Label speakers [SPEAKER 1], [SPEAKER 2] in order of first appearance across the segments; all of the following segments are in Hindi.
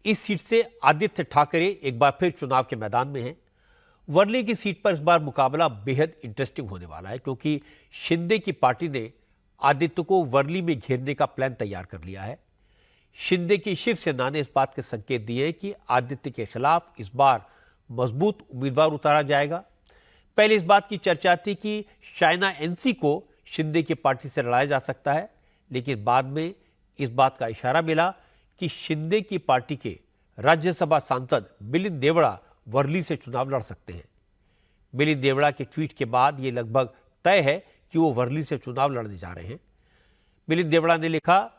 [SPEAKER 1] इस सीट से आदित्य ठाकरे एक बार फिर चुनाव के मैदान में हैं। वर्ली की सीट पर इस बार मुकाबला बेहद इंटरेस्टिंग होने वाला है, क्योंकि शिंदे की पार्टी ने आदित्य को वर्ली में घेरने का प्लान तैयार कर लिया है। शिंदे की शिवसेना ने इस बात के संकेत दिए हैं कि आदित्य के खिलाफ इस बार मजबूत उम्मीदवार उतारा जाएगा। पहले इस बात की चर्चा थी कि शाइना एनसी को शिंदे की पार्टी से लड़ाया जा सकता है, लेकिन बाद में इस बात का इशारा मिला कि शिंदे की पार्टी के राज्यसभा सांसद मिलिंद देवड़ा वर्ली से चुनाव लड़ सकते हैं। मिलिंद देवड़ा के ट्वीट के बाद यह लगभग तय है कि वो वर्ली से चुनाव लड़ने जा रहे हैं। मिलिंद देवड़ा ने लिखा,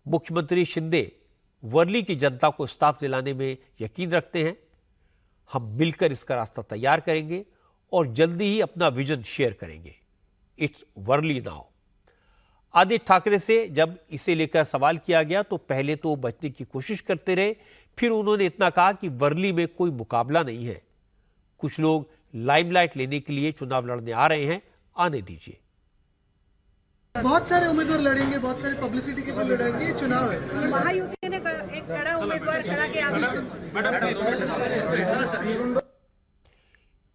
[SPEAKER 1] मुख्यमंत्री शिंदे वर्ली की जनता को इंसाफ दिलाने में यकीन रखते हैं। हम मिलकर इसका रास्ता तैयार करेंगे और जल्दी ही अपना विजन शेयर करेंगे। It's Worli now. आदित्य ठाकरे से जब इसे लेकर सवाल किया गया तो पहले तो बचने की कोशिश करते रहे, फिर उन्होंने इतना कहा कि वर्ली में कोई मुकाबला नहीं है, कुछ लोग लाइमलाइट लेने के लिए चुनाव लड़ने आ रहे हैं, आने दीजिए।
[SPEAKER 2] बहुत सारे उम्मीदवार लड़ेंगे, बहुत सारी पब्लिसिटी के लिए लड़ेंगे, चुनाव है।
[SPEAKER 3] तो महायुति ने एक कड़ा उम्मीदवार खड़ा किया।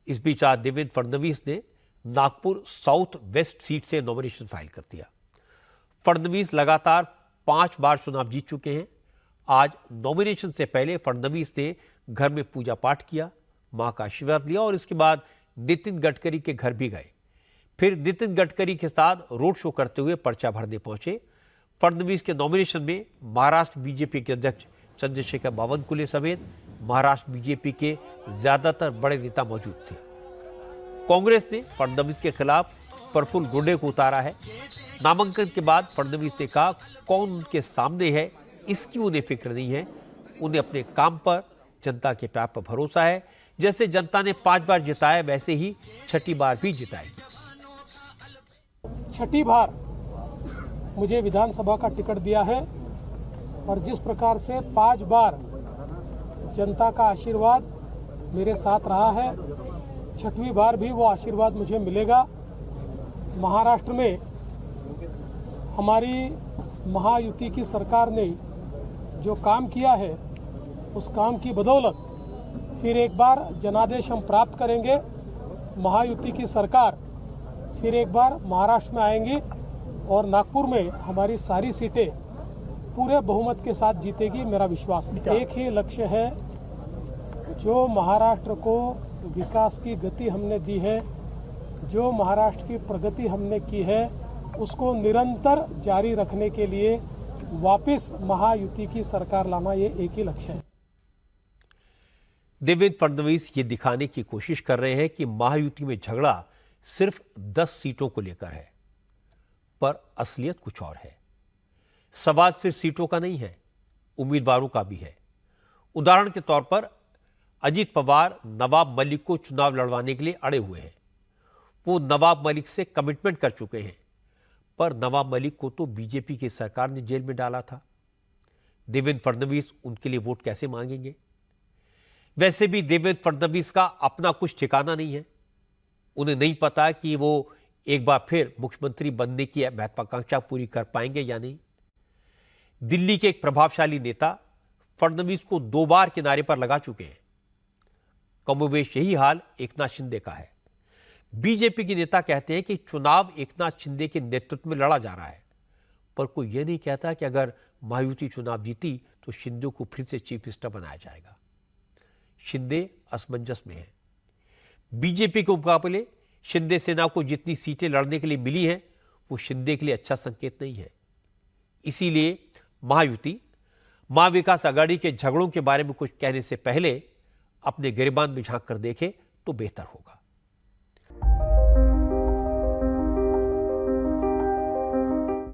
[SPEAKER 1] इस बीच आज देवेंद्र फडणवीस ने नागपुर साउथ वेस्ट सीट से नॉमिनेशन फाइल कर दिया। फडणवीस लगातार 5 बार चुनाव जीत चुके हैं। आज नॉमिनेशन से पहले फडणवीस ने घर में पूजा पाठ किया, मां का आशीर्वाद लिया और इसके बाद नितिन गडकरी के घर भी गए। फिर नितिन गडकरी के साथ रोड शो करते हुए पर्चा भरने पहुंचे। फडणवीस के नॉमिनेशन में महाराष्ट्र बीजेपी के अध्यक्ष चंद्रशेखर बावनकुले समेत महाराष्ट्र बीजेपी के ज्यादातर बड़े नेता मौजूद थे। कांग्रेस ने फडणवीस के खिलाफ प्रफुल्ल गुर्डे को उतारा है। नामांकन के बाद फडणवीस ने कहा, कौन उनके सामने है इसकी उन्हें फिक्र नहीं है, उन्हें अपने काम पर, जनता के प्यार पर भरोसा है। जैसे जनता ने 5 बार जिताया, वैसे ही 6ठी बार भी जिताएगी।
[SPEAKER 4] 6ठी बार मुझे विधानसभा का टिकट दिया है और जिस प्रकार से 5 बार जनता का आशीर्वाद मेरे साथ रहा है, 6वीं बार भी वो आशीर्वाद मुझे मिलेगा। महाराष्ट्र में हमारी महायुति की सरकार ने जो काम किया है, उस काम की बदौलत फिर एक बार जनादेश हम प्राप्त करेंगे। महायुति की सरकार फिर एक बार महाराष्ट्र में आएंगी और नागपुर में हमारी सारी सीटें पूरे बहुमत के साथ जीतेगी, मेरा विश्वास है। एक ही लक्ष्य है, जो महाराष्ट्र को विकास की गति हमने दी है, जो महाराष्ट्र की प्रगति हमने की है, उसको निरंतर जारी रखने के लिए वापस महायुति की सरकार लाना, ये एक ही लक्ष्य है।
[SPEAKER 1] देवेंद्र फडणवीस ये दिखाने की कोशिश कर रहे हैं कि महायुति में झगड़ा सिर्फ 10 सीटों को लेकर है, पर असलियत कुछ और है। सवाल सिर्फ सीटों का नहीं है, उम्मीदवारों का भी है। उदाहरण के तौर पर अजीत पवार नवाब मलिक को चुनाव लड़वाने के लिए अड़े हुए हैं। वो नवाब मलिक से कमिटमेंट कर चुके हैं, पर नवाब मलिक को तो बीजेपी की सरकार ने जेल में डाला था। देवेंद्र फडणवीस उनके लिए वोट कैसे मांगेंगे? वैसे भी देवेंद्र फडणवीस का अपना कुछ ठिकाना नहीं है। उन्हें नहीं पता कि वो एक बार फिर मुख्यमंत्री बनने की महत्वाकांक्षा पूरी कर पाएंगे या नहीं। दिल्ली के एक प्रभावशाली नेता फडणवीस को 2 बार किनारे पर लगा चुके हैं। कमोबेश यही हाल एकनाथ शिंदे का है। बीजेपी के नेता कहते हैं कि चुनाव एकनाथ शिंदे के नेतृत्व में लड़ा जा रहा है, पर कोई यह नहीं कहता कि अगर महायुति चुनाव जीती तो शिंदे को फिर से चीफ मिनिस्टर बनाया जाएगा। शिंदे असमंजस में है। बीजेपी के मुकाबले शिंदे सेना को जितनी सीटें लड़ने के लिए मिली हैं, वो शिंदे के लिए अच्छा संकेत नहीं है। इसीलिए महायुति महाविकास आघाड़ी के झगड़ों के बारे में कुछ कहने से पहले अपने गिरबान में झांक कर देखे तो बेहतर होगा।